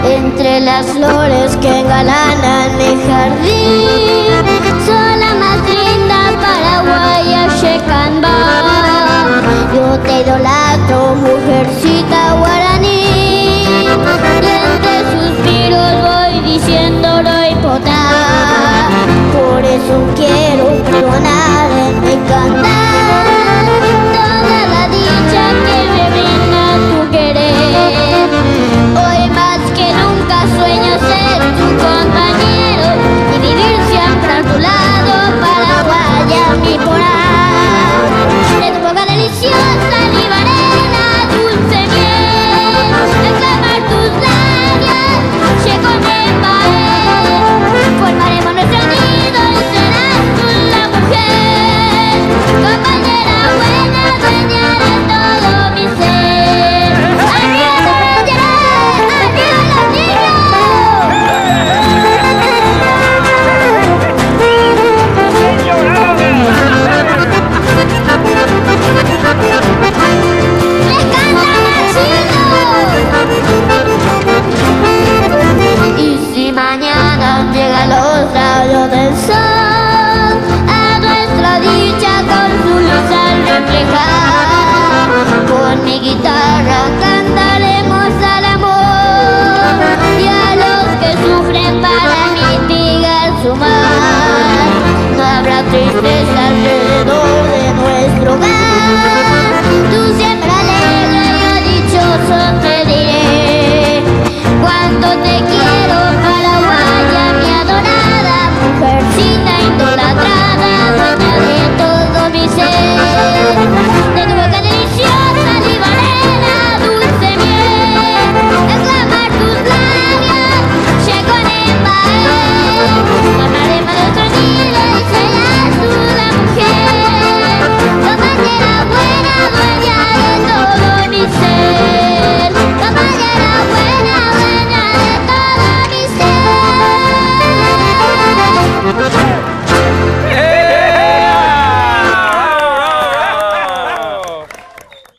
Entre las flores que engalanan mi jardín, soy la más linda paraguaya Checamba. Yo te idolatro, mujercita guaraní, y entre suspiros voy diciéndolo hipotá. Por eso quiero perdonar en mi cantar.